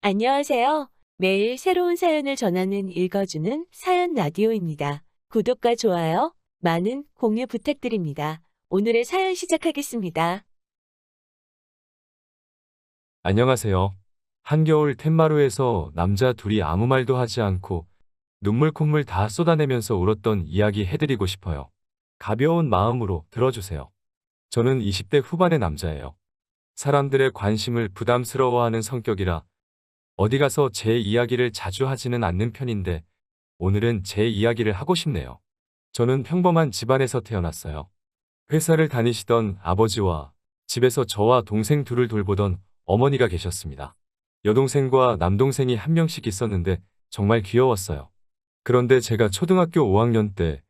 안녕하세요. 매일 새로운 사연을 전하는 읽어주는 사연 라디오입니다. 구독과 좋아요, 많은 공유 부탁드립니다. 오늘의 사연 시작하겠습니다. 안녕하세요. 한겨울 텐마루에서 남자 둘이 아무 말도 하지 않고 눈물 콧물 다 쏟아내면서 울었던 이야기 해드리고 싶어요. 가벼운 마음으로 들어주세요. 저는 20대 후반의 남자예요. 사람들의 관심을 부담스러워하는 성격이라 어디 가서 제 이야기를 자주 하지는 않는 편인데 오늘은 제 이야기를 하고 싶네요. 저는 평범한 집안에서 태어났어요. 회사를 다니시던 아버지와 집에서 저와 동생 둘을 돌보던 어머니가 계셨습니다. 여동생과 남동생이 한 명씩 있었는데 정말 귀여웠어요. 그런데 제가 초등학교 5학년 때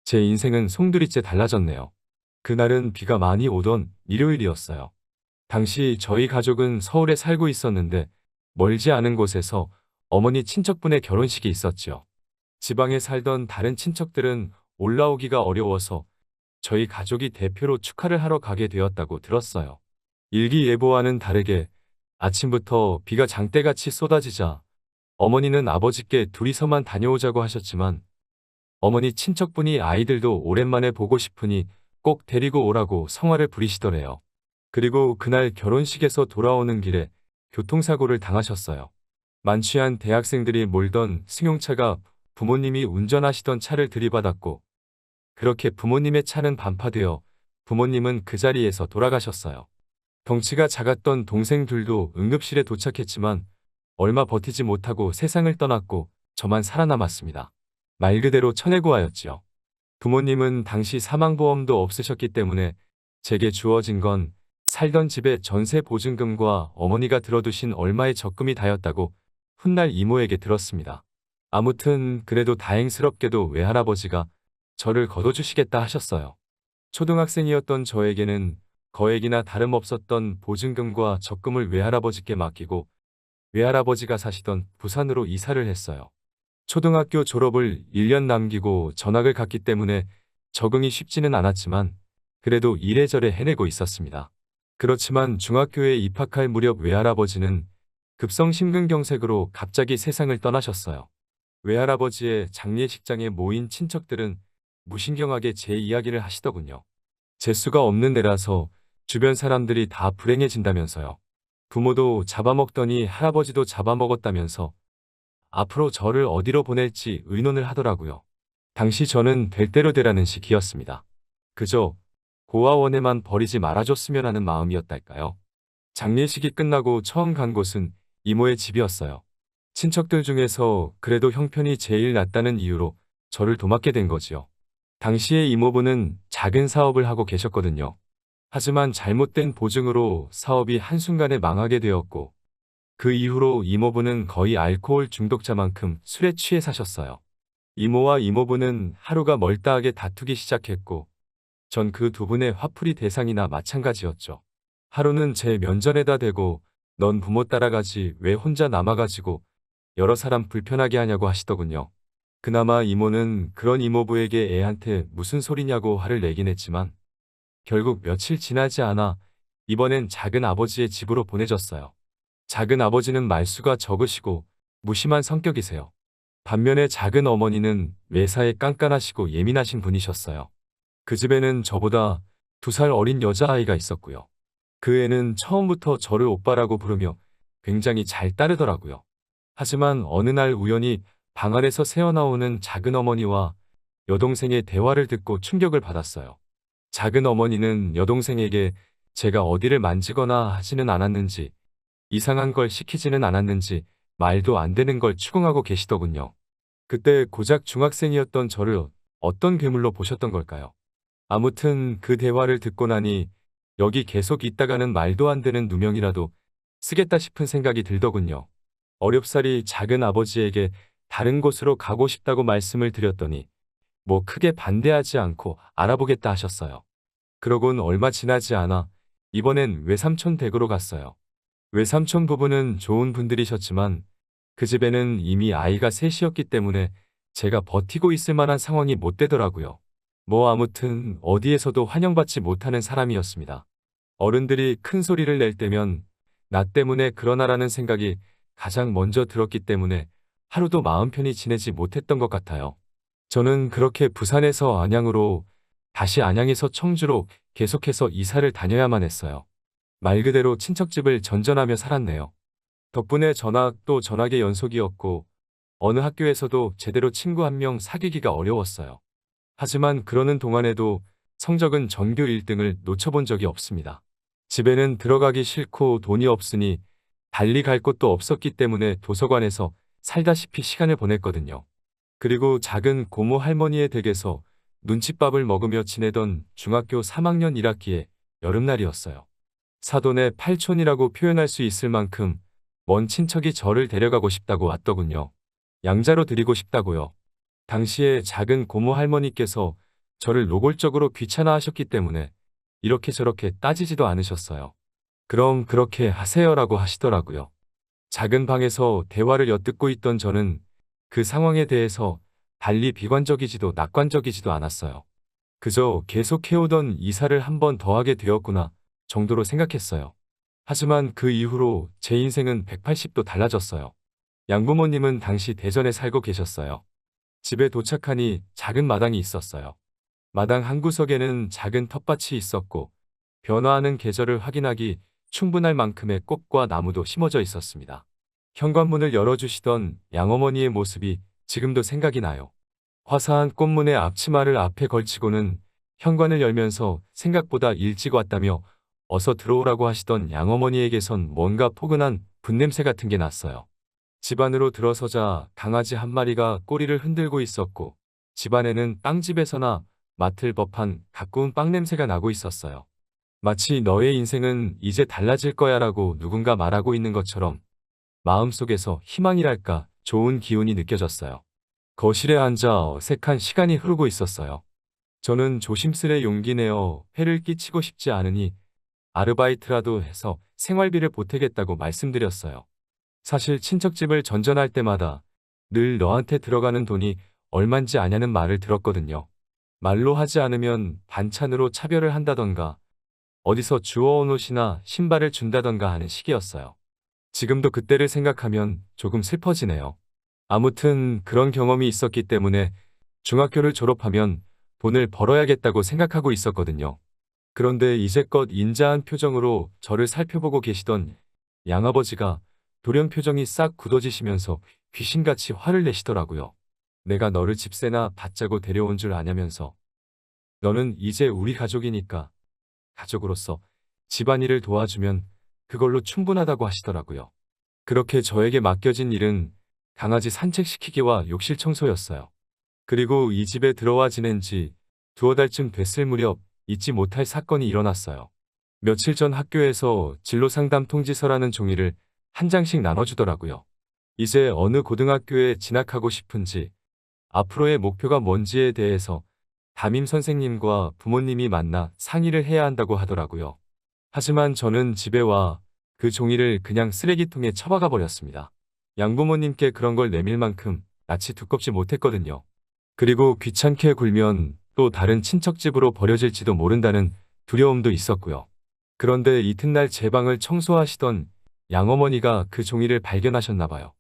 제 인생은 송두리째 달라졌네요. 그날은 비가 많이 오던 일요일이었어요. 당시 저희 가족은 서울에 살고 있었는데 멀지 않은 곳에서 어머니 친척분의 결혼식이 있었지요. 지방에 살던 다른 친척들은 올라오기가 어려워서 저희 가족이 대표로 축하를 하러 가게 되었다고 들었어요. 일기예보와는 다르게 아침부터 비가 장대같이 쏟아지자 어머니는 아버지께 둘이서만 다녀오자고 하셨지만 어머니 친척분이 아이들도 오랜만에 보고 싶으니 꼭 데리고 오라고 성화를 부리시더래요. 그리고 그날 결혼식에서 돌아오는 길에 교통사고를 당하셨어요. 만취한 대학생들이 몰던 승용차가 부모님이 운전하시던 차를 들이받았고 그렇게 부모님의 차는 반파되어 부모님은 그 자리에서 돌아가셨어요. 덩치가 작았던 동생들도 응급실에 도착했지만 얼마 버티지 못하고 세상을 떠났고 저만 살아남았습니다. 말 그대로 천혜고아였지요. 부모님은 당시 사망보험도 없으셨기 때문에 제게 주어진 건 살던 집의 전세 보증금과 어머니가 들어두신 얼마의 적금이 다였다고 훗날 이모에게 들었습니다. 아무튼 그래도 다행스럽게도 외할아버지가 저를 거둬주시겠다 하셨어요. 초등학생이었던 저에게는 거액이나 다름없었던 보증금과 적금을 외할아버지께 맡기고 외할아버지가 사시던 부산으로 이사를 했어요. 초등학교 졸업을 1년 남기고 전학을 갔기 때문에 적응이 쉽지는 않았지만 그래도 이래저래 해내고 있었습니다. 그렇지만 중학교에 입학할 무렵 외할아버지는 급성 심근경색으로 갑자기 세상을 떠나셨어요. 외할아버지의 장례식장에 모인 친척들은 무신경하게 제 이야기를 하시더군요. 재수가 없는 애라서 주변 사람들이 다 불행해진다면서요. 부모도 잡아먹더니 할아버지도 잡아먹었다면서 앞으로 저를 어디로 보낼지 의논을 하더라고요. 당시 저는 될 대로 되라는 식이었습니다. 그저 고아원에만 버리지 말아줬으면 하는 마음이었달까요. 장례식이 끝나고 처음 간 곳은 이모의 집이었어요. 친척들 중에서 그래도 형편이 제일 낫다는 이유로 저를 도맡게 된 거지요. 당시에 이모부는 작은 사업을 하고 계셨거든요. 하지만 잘못된 보증으로 사업이 한순간에 망하게 되었고 그 이후로 이모부는 거의 알코올 중독자만큼 술에 취해 사셨어요. 이모와 이모부는 하루가 멀다하게 다투기 시작했고 전 그 두 분의 화풀이 대상이나 마찬가지였죠. 하루는 제 면전에다 대고 넌 부모 따라가지 왜 혼자 남아가지고 여러 사람 불편하게 하냐고 하시더군요. 그나마 이모는 그런 이모부에게 애한테 무슨 소리냐고 화를 내긴 했지만 결국 며칠 지나지 않아 이번엔 작은 아버지의 집으로 보내졌어요. 작은 아버지는 말수가 적으시고 무심한 성격이세요. 반면에 작은 어머니는 매사에 깐깐하시고 예민하신 분이셨어요. 그 집에는 저보다 2살 어린 여자아이가 있었고요. 그 애는 처음부터 저를 오빠라고 부르며 굉장히 잘 따르더라고요. 하지만 어느 날 우연히 방 안에서 새어나오는 작은 어머니와 여동생의 대화를 듣고 충격을 받았어요. 작은 어머니는 여동생에게 제가 어디를 만지거나 하지는 않았는지 이상한 걸 시키지는 않았는지 말도 안 되는 걸 추궁하고 계시더군요. 그때 고작 중학생이었던 저를 어떤 괴물로 보셨던 걸까요? 아무튼 그 대화를 듣고 나니 여기 계속 있다가는 말도 안 되는 누명이라도 쓰겠다 싶은 생각이 들더군요. 어렵사리 작은 아버지에게 다른 곳으로 가고 싶다고 말씀을 드렸더니 뭐 크게 반대하지 않고 알아보겠다 하셨어요. 그러곤 얼마 지나지 않아 이번엔 외삼촌 댁으로 갔어요. 외삼촌 부부는 좋은 분들이셨지만 그 집에는 이미 아이가 셋이었기 때문에 제가 버티고 있을 만한 상황이 못 되더라고요. 뭐 아무튼 어디에서도 환영받지 못하는 사람이었습니다. 어른들이 큰 소리를 낼 때면 나 때문에 그러나라는 생각이 가장 먼저 들었기 때문에 하루도 마음 편히 지내지 못했던 것 같아요. 저는 그렇게 부산에서 안양으로, 다시 안양에서 청주로 계속해서 이사를 다녀야만 했어요. 말 그대로 친척집을 전전하며 살았네요. 덕분에 전학 또 전학의 연속이었고 어느 학교에서도 제대로 친구 한 명 사귀기가 어려웠어요. 하지만 그러는 동안에도 성적은 전교 1등을 놓쳐본 적이 없습니다. 집에는 들어가기 싫고 돈이 없으니 달리 갈 곳도 없었기 때문에 도서관에서 살다시피 시간을 보냈거든요. 그리고 작은 고모 할머니의 댁에서 눈칫밥을 먹으며 지내던 중학교 3학년 1학기의 여름날이었어요. 사돈의 팔촌이라고 표현할 수 있을 만큼 먼 친척이 저를 데려가고 싶다고 왔더군요. 양자로 드리고 싶다고요. 당시에 작은 고모 할머니께서 저를 노골적으로 귀찮아하셨기 때문에 이렇게 저렇게 따지지도 않으셨어요. 그럼 그렇게 하세요라고 하시더라고요. 작은 방에서 대화를 엿듣고 있던 저는 그 상황에 대해서 달리 비관적이지도 낙관적이지도 않았어요. 그저 계속해오던 이사를 한 번 더 하게 되었구나 정도로 생각했어요. 하지만 그 이후로 제 인생은 180도 달라졌어요. 양부모님은 당시 대전에 살고 계셨어요. 집에 도착하니 작은 마당이 있었어요. 마당 한 구석에는 작은 텃밭이 있었고 변화하는 계절을 확인하기 충분할 만큼의 꽃과 나무도 심어져 있었습니다. 현관문을 열어주시던 양어머니의 모습이 지금도 생각이 나요. 화사한 꽃무늬 앞치마를 앞에 걸치고는 현관을 열면서 생각보다 일찍 왔다며 어서 들어오라고 하시던 양어머니에게선 뭔가 포근한 분냄새 같은 게 났어요. 집 안으로 들어서자 강아지 한 마리가 꼬리를 흔들고 있었고 집안에는 빵집에서나 맡을 법한 가꾸운 빵 냄새가 나고 있었어요. 마치 너의 인생은 이제 달라질 거야라고 누군가 말하고 있는 것처럼 마음속에서 희망이랄까 좋은 기운이 느껴졌어요. 거실에 앉아 어색한 시간이 흐르고 있었어요. 저는 조심스레 용기 내어 해를 끼치고 싶지 않으니 아르바이트라도 해서 생활비를 보태겠다고 말씀드렸어요. 사실 친척집을 전전할 때마다 늘 너한테 들어가는 돈이 얼만지 아냐는 말을 들었거든요. 말로 하지 않으면 반찬으로 차별을 한다던가 어디서 주워온 옷이나 신발을 준다던가 하는 시기였어요. 지금도 그때를 생각하면 조금 슬퍼지네요. 아무튼 그런 경험이 있었기 때문에 중학교를 졸업하면 돈을 벌어야겠다고 생각하고 있었거든요. 그런데 이제껏 인자한 표정으로 저를 살펴보고 계시던 양아버지가 돌연 표정이 싹 굳어지시면서 귀신같이 화를 내시더라고요. 내가 너를 집세나 받자고 데려온 줄 아냐면서. 너는 이제 우리 가족이니까 가족으로서 집안일을 도와주면 그걸로 충분하다고 하시더라고요. 그렇게 저에게 맡겨진 일은 강아지 산책시키기와 욕실 청소였어요. 그리고 이 집에 들어와 지낸 지 두어 달쯤 됐을 무렵 잊지 못할 사건이 일어났어요. 며칠 전 학교에서 진로상담 통지서라는 종이를 한 장씩 나눠주더라고요. 이제 어느 고등학교에 진학하고 싶은지, 앞으로의 목표가 뭔지에 대해서 담임 선생님과 부모님이 만나 상의를 해야 한다고 하더라고요. 하지만 저는 집에 와 그 종이를 그냥 쓰레기통에 처박아 버렸습니다. 양부모님께 그런 걸 내밀 만큼 낯이 두껍지 못했거든요. 그리고 귀찮게 굴면 또 다른 친척집으로 버려질지도 모른다는 두려움도 있었고요. 그런데 이튿날 제 방을 청소하시던 양어머니가 그 종이를 발견하셨나 봐요.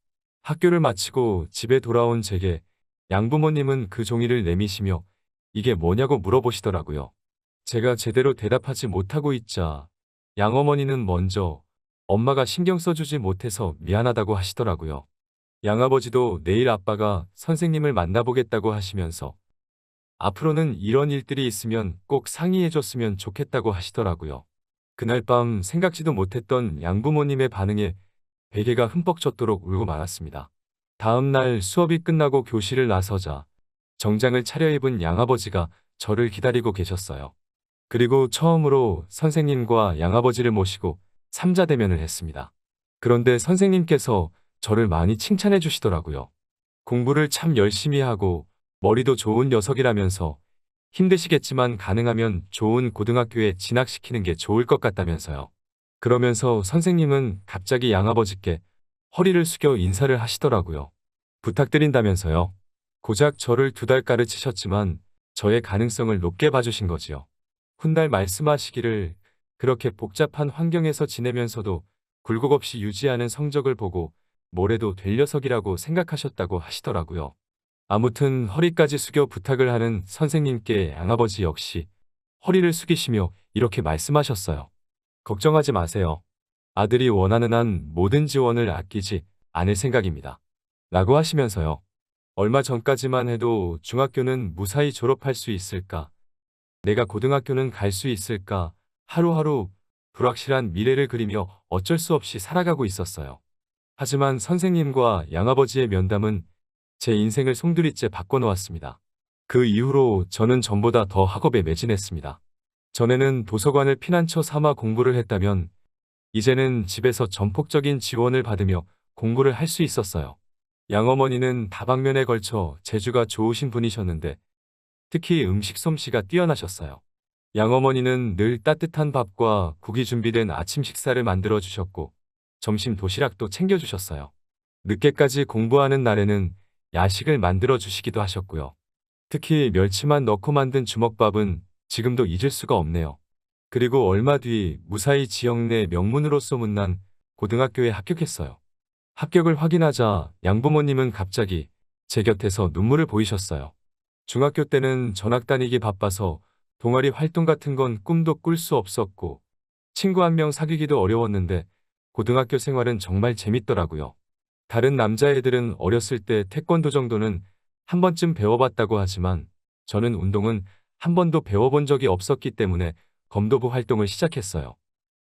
학교를 마치고 집에 돌아온 제게 양부모님은 그 종이를 내미시며 이게 뭐냐고 물어보시더라고요. 제가 제대로 대답하지 못하고 있자 양어머니는 먼저 엄마가 신경 써주지 못해서 미안하다고 하시더라고요. 양아버지도 내일 아빠가 선생님을 만나보겠다고 하시면서 앞으로는 이런 일들이 있으면 꼭 상의해줬으면 좋겠다고 하시더라고요. 그날 밤 생각지도 못했던 양부모님의 반응에 베개가 흠뻑 젖도록 울고 말았습니다. 다음 날 수업이 끝나고 교실을 나서자 정장을 차려입은 양아버지가 저를 기다리고 계셨어요. 그리고 처음으로 선생님과 양아버지를 모시고 삼자대면을 했습니다. 그런데 선생님께서 저를 많이 칭찬해 주시더라고요. 공부를 참 열심히 하고 머리도 좋은 녀석이라면서 힘드시겠지만 가능하면 좋은 고등학교에 진학시키는 게 좋을 것 같다면서요. 그러면서 선생님은 갑자기 양아버지께 허리를 숙여 인사를 하시더라고요. 부탁드린다면서요. 고작 저를 2달 가르치셨지만 저의 가능성을 높게 봐주신 거지요. 훗날 말씀하시기를 그렇게 복잡한 환경에서 지내면서도 굴곡 없이 유지하는 성적을 보고 뭐래도 될 녀석이라고 생각하셨다고 하시더라고요. 아무튼 허리까지 숙여 부탁을 하는 선생님께 양아버지 역시 허리를 숙이시며 이렇게 말씀하셨어요. 걱정하지 마세요. 아들이 원하는 한 모든 지원을 아끼지 않을 생각입니다. 라고 하시면서요. 얼마 전까지만 해도 중학교는 무사히 졸업할 수 있을까? 내가 고등학교는 갈 수 있을까? 하루하루 불확실한 미래를 그리며 어쩔 수 없이 살아가고 있었어요. 하지만 선생님과 양아버지의 면담은 제 인생을 송두리째 바꿔놓았습니다. 그 이후로 저는 전보다 더 학업에 매진했습니다. 전에는 도서관을 피난처 삼아 공부를 했다면 이제는 집에서 전폭적인 지원을 받으며 공부를 할 수 있었어요. 양어머니는 다방면에 걸쳐 재주가 좋으신 분이셨는데 특히 음식 솜씨가 뛰어나셨어요. 양어머니는 늘 따뜻한 밥과 국이 준비된 아침 식사를 만들어 주셨고 점심 도시락도 챙겨주셨어요. 늦게까지 공부하는 날에는 야식을 만들어 주시기도 하셨고요. 특히 멸치만 넣고 만든 주먹밥은 지금도 잊을 수가 없네요. 그리고 얼마 뒤 무사히 지역 내 명문으로 소문난 고등학교에 합격했어요. 합격을 확인하자 양부모님은 갑자기 제 곁에서 눈물을 보이셨어요. 중학교 때는 전학 다니기 바빠서 동아리 활동 같은 건 꿈도 꿀 수 없었고 친구 한 명 사귀기도 어려웠는데 고등학교 생활은 정말 재밌더라고요. 다른 남자애들은 어렸을 때 태권도 정도는 한 번쯤 배워봤다고 하지만 저는 운동은 한 번도 배워본 적이 없었기 때문에 검도부 활동을 시작했어요.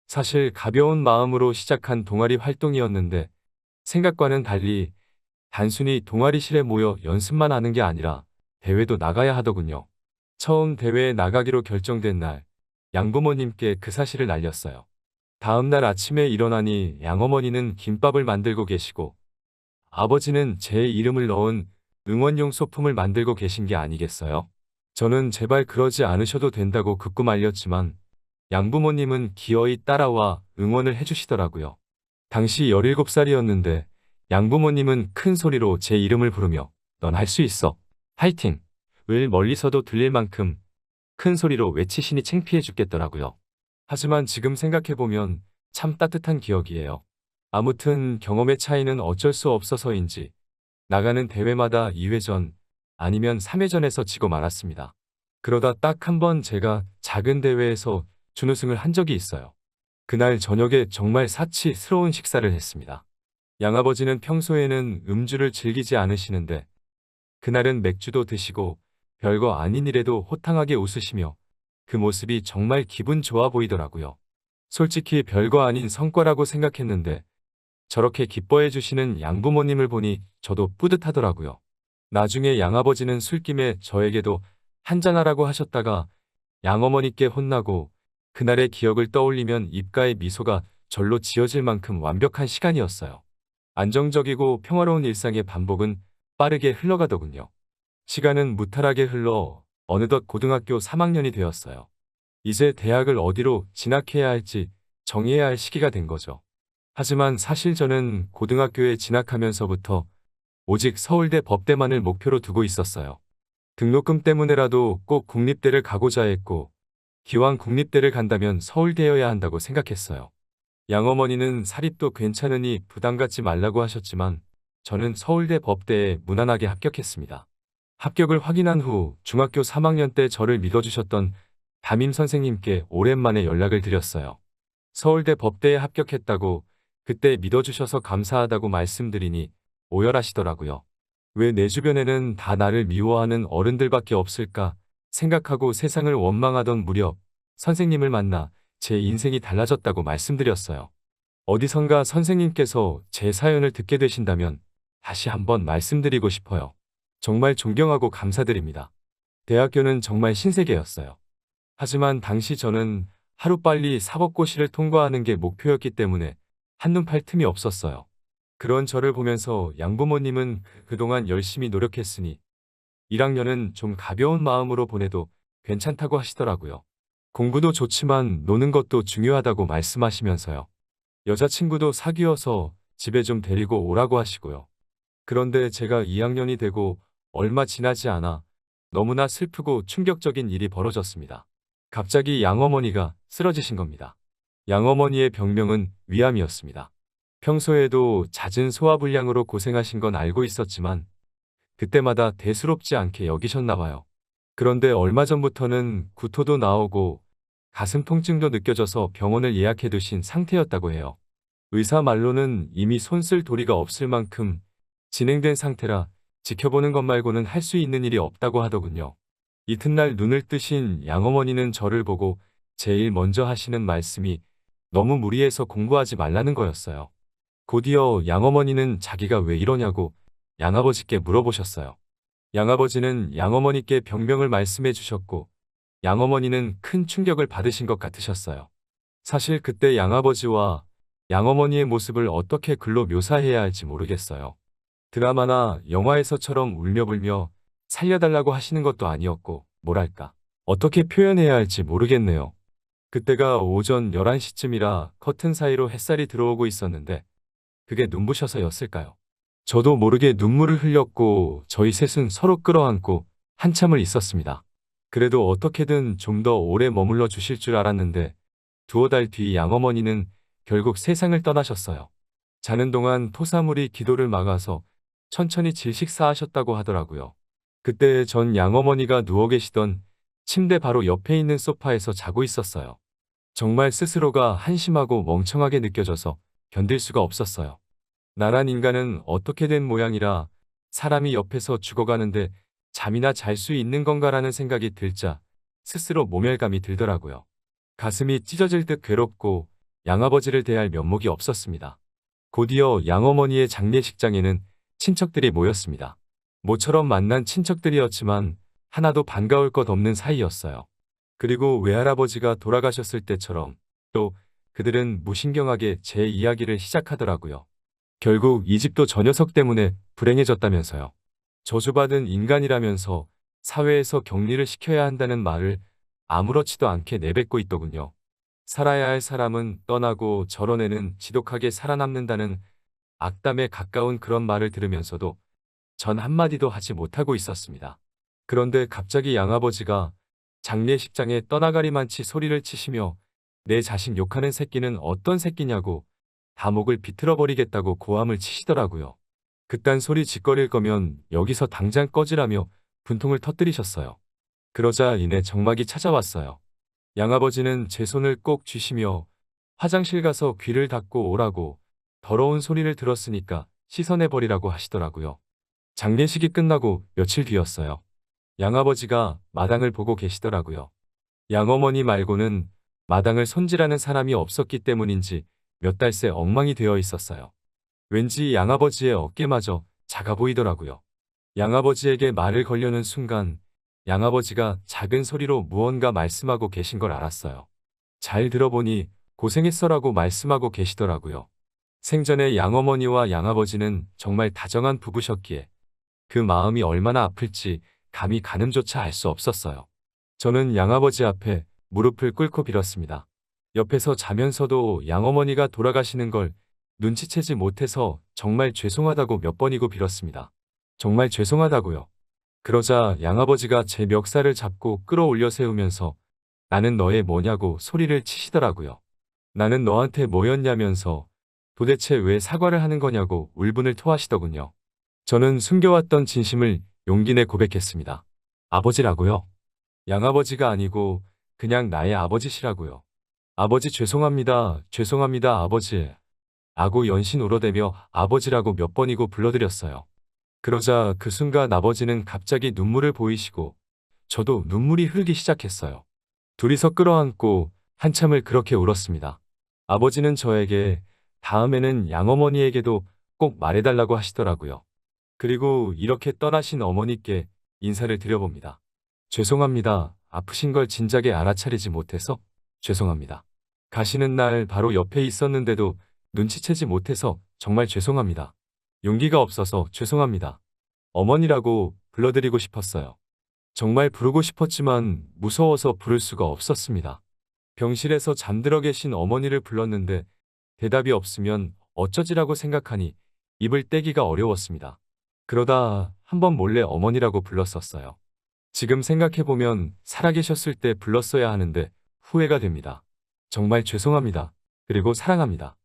사실 가벼운 마음으로 시작한 동아리 활동이었는데 생각과는 달리 단순히 동아리실에 모여 연습만 하는 게 아니라 대회도 나가야 하더군요. 처음 대회에 나가기로 결정된 날 양부모님께 그 사실을 알렸어요. 다음 날 아침에 일어나니 양어머니는 김밥을 만들고 계시고 아버지는 제 이름을 넣은 응원용 소품을 만들고 계신 게 아니겠어요? 저는 제발 그러지 않으셔도 된다고 극구 말렸지만 양부모님은 기어이 따라와 응원을 해주시더라고요. 당시 17살이었는데 양부모님은 큰 소리로 제 이름을 부르며 넌 할 수 있어. 화이팅! 을 멀리서도 들릴 만큼 큰 소리로 외치시니 창피해 죽겠더라고요. 하지만 지금 생각해보면 참 따뜻한 기억이에요. 아무튼 경험의 차이는 어쩔 수 없어서인지 나가는 대회마다 2회전 아니면 3회전에서 지고 말았습니다. 그러다 딱 한 번 제가 작은 대회에서 준우승을 한 적이 있어요. 그날 저녁에 정말 사치스러운 식사를 했습니다. 양아버지는 평소에는 음주를 즐기지 않으시는데 그날은 맥주도 드시고 별거 아닌 일에도 호탕하게 웃으시며 그 모습이 정말 기분 좋아 보이더라고요. 솔직히 별거 아닌 성과라고 생각했는데 저렇게 기뻐해 주시는 양부모님을 보니 저도 뿌듯하더라고요. 나중에 양아버지는 술김에 저에게도 한잔하라고 하셨다가 양어머니께 혼나고 그날의 기억을 떠올리면 입가에 미소가 절로 지어질 만큼 완벽한 시간이었어요. 안정적이고 평화로운 일상의 반복은 빠르게 흘러가더군요. 시간은 무탈하게 흘러 어느덧 고등학교 3학년이 되었어요. 이제 대학을 어디로 진학해야 할지 정해야 할 시기가 된 거죠. 하지만 사실 저는 고등학교에 진학하면서부터 오직 서울대 법대만을 목표로 두고 있었어요. 등록금 때문에라도 꼭 국립대를 가고자 했고 기왕 국립대를 간다면 서울대여야 한다고 생각했어요. 양어머니는 사립도 괜찮으니 부담 갖지 말라고 하셨지만 저는 서울대 법대에 무난하게 합격했습니다. 합격을 확인한 후 중학교 3학년 때 저를 믿어주셨던 담임 선생님께 오랜만에 연락을 드렸어요. 서울대 법대에 합격했다고 그때 믿어주셔서 감사하다고 말씀드리니 오열하시더라고요. 왜 내 주변에는 다 나를 미워하는 어른들밖에 없을까 생각하고 세상을 원망하던 무렵 선생님을 만나 제 인생이 달라졌다고 말씀드렸어요. 어디선가 선생님께서 제 사연을 듣게 되신다면 다시 한번 말씀드리고 싶어요. 정말 존경하고 감사드립니다. 대학교는 정말 신세계였어요. 하지만 당시 저는 하루빨리 사법고시를 통과하는 게 목표였기 때문에 한눈 팔 틈이 없었어요. 그런 저를 보면서 양부모님은 그동안 열심히 노력했으니 1학년은 좀 가벼운 마음으로 보내도 괜찮다고 하시더라고요. 공부도 좋지만 노는 것도 중요하다고 말씀하시면서요. 여자친구도 사귀어서 집에 좀 데리고 오라고 하시고요. 그런데 제가 2학년이 되고 얼마 지나지 않아 너무나 슬프고 충격적인 일이 벌어졌습니다. 갑자기 양어머니가 쓰러지신 겁니다. 양어머니의 병명은 위암이었습니다. 평소에도 잦은 소화불량으로 고생하신 건 알고 있었지만 그때마다 대수롭지 않게 여기셨나 봐요. 그런데 얼마 전부터는 구토도 나오고 가슴 통증도 느껴져서 병원을 예약해 두신 상태였다고 해요. 의사 말로는 이미 손 쓸 도리가 없을 만큼 진행된 상태라 지켜보는 것 말고는 할 수 있는 일이 없다고 하더군요. 이튿날 눈을 뜨신 양어머니는 저를 보고 제일 먼저 하시는 말씀이 너무 무리해서 공부하지 말라는 거였어요. 곧이어 양어머니는 자기가 왜 이러냐고 양아버지께 물어보셨어요. 양아버지는 양어머니께 병명을 말씀해 주셨고 양어머니는 큰 충격을 받으신 것 같으셨어요. 사실 그때 양아버지와 양어머니의 모습을 어떻게 글로 묘사해야 할지 모르겠어요. 드라마나 영화에서처럼 울며불며 살려달라고 하시는 것도 아니었고 뭐랄까 어떻게 표현해야 할지 모르겠네요. 그때가 오전 11시쯤이라 커튼 사이로 햇살이 들어오고 있었는데 그게 눈부셔서였을까요? 저도 모르게 눈물을 흘렸고 저희 셋은 서로 끌어안고 한참을 있었습니다. 그래도 어떻게든 좀 더 오래 머물러 주실 줄 알았는데 두어 달 뒤 양어머니는 결국 세상을 떠나셨어요. 자는 동안 토사물이 기도를 막아서 천천히 질식사하셨다고 하더라고요. 그때 전 양어머니가 누워 계시던 침대 바로 옆에 있는 소파에서 자고 있었어요. 정말 스스로가 한심하고 멍청하게 느껴져서 견딜 수가 없었어요. 나란 인간은 어떻게 된 모양이라 사람이 옆에서 죽어가는데 잠이나 잘 수 있는 건가라는 생각이 들자 스스로 모멸감이 들더라고요. 가슴이 찢어질 듯 괴롭고 양아버지를 대할 면목이 없었습니다. 곧이어 양어머니의 장례식장에는 친척들이 모였습니다. 모처럼 만난 친척들이었지만 하나도 반가울 것 없는 사이였어요. 그리고 외할아버지가 돌아가셨을 때처럼 또 그들은 무신경하게 제 이야기를 시작하더라고요. 결국 이 집도 저 녀석 때문에 불행해졌다면서요. 저주받은 인간이라면서 사회에서 격리를 시켜야 한다는 말을 아무렇지도 않게 내뱉고 있더군요. 살아야 할 사람은 떠나고 저런 애는 지독하게 살아남는다는 악담에 가까운 그런 말을 들으면서도 전 한마디도 하지 못하고 있었습니다. 그런데 갑자기 양아버지가 장례식장에 떠나가리만치 소리를 치시며 내 자식 욕하는 새끼는 어떤 새끼냐고 다목을 비틀어버리겠다고 고함을 치시더라고요. 그딴 소리 짓거릴 거면 여기서 당장 꺼지라며 분통을 터뜨리셨어요. 그러자 이내 정막이 찾아왔어요. 양아버지는 제 손을 꼭 쥐시며 화장실 가서 귀를 닫고 오라고 더러운 소리를 들었으니까 씻어내버리라고 하시더라고요. 장례식이 끝나고 며칠 뒤였어요. 양아버지가 마당을 보고 계시더라고요. 양어머니 말고는 마당을 손질하는 사람이 없었기 때문인지 몇 달 새 엉망이 되어 있었어요. 왠지 양아버지의 어깨마저 작아 보이더라고요. 양아버지에게 말을 걸려는 순간 양아버지가 작은 소리로 무언가 말씀하고 계신 걸 알았어요. 잘 들어보니 고생했어라고 말씀하고 계시더라고요. 생전에 양어머니와 양아버지는 정말 다정한 부부셨기에 그 마음이 얼마나 아플지 감히 가늠조차 알 수 없었어요. 저는 양아버지 앞에 무릎을 꿇고 빌었습니다. 옆에서 자면서도 양어머니가 돌아가시는 걸 눈치채지 못해서 정말 죄송하다고 몇 번이고 빌었습니다. 정말 죄송하다고요. 그러자 양아버지가 제 멱살을 잡고 끌어올려 세우면서 나는 너의 뭐냐고 소리를 치시더라고요. 나는 너한테 뭐였냐면서 도대체 왜 사과를 하는 거냐고 울분을 토하시더군요. 저는 숨겨왔던 진심을 용기 내 고백했습니다. 아버지라고요? 양아버지가 아니고 그냥 나의 아버지시라고요. 아버지 죄송합니다. 죄송합니다 아버지. 아고 연신 울어대며 아버지라고 몇 번이고 불러드렸어요. 그러자 그 순간 아버지는 갑자기 눈물을 보이시고 저도 눈물이 흐르기 시작했어요. 둘이서 끌어안고 한참을 그렇게 울었습니다. 아버지는 저에게 다음에는 양어머니에게도 꼭 말해달라고 하시더라고요. 그리고 이렇게 떠나신 어머니께 인사를 드려봅니다. 죄송합니다. 아프신 걸 진작에 알아차리지 못해서 죄송합니다. 가시는 날 바로 옆에 있었는데도 눈치채지 못해서 정말 죄송합니다. 용기가 없어서 죄송합니다. 어머니라고 불러드리고 싶었어요. 정말 부르고 싶었지만 무서워서 부를 수가 없었습니다. 병실에서 잠들어 계신 어머니를 불렀는데 대답이 없으면 어쩌지라고 생각하니 입을 떼기가 어려웠습니다. 그러다 한번 몰래 어머니라고 불렀었어요. 지금 생각해보면 살아계셨을 때 불렀어야 하는데 후회가 됩니다. 정말 죄송합니다. 그리고 사랑합니다.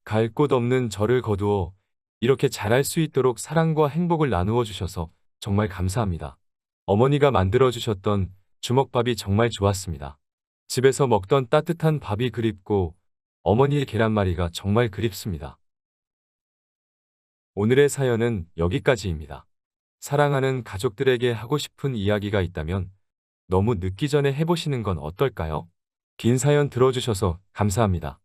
갈 곳 없는 저를 거두어 이렇게 잘할 수 있도록 사랑과 행복을 나누어 주셔서 정말 감사합니다. 어머니가 만들어 주셨던 주먹밥이 정말 좋았습니다. 집에서 먹던 따뜻한 밥이 그립고 어머니의 계란말이가 정말 그립습니다. 오늘의 사연은 여기까지입니다. 사랑하는 가족들에게 하고 싶은 이야기가 있다면 너무 늦기 전에 해보시는 건 어떨까요? 긴 사연 들어주셔서 감사합니다.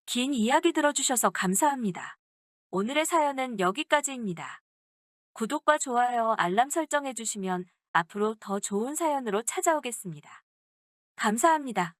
긴 이야기 들어주셔서 감사합니다. 오늘의 사연은 여기까지입니다. 구독과 좋아요, 알람 설정해 주시면 앞으로 더 좋은 사연으로 찾아오겠습니다. 감사합니다.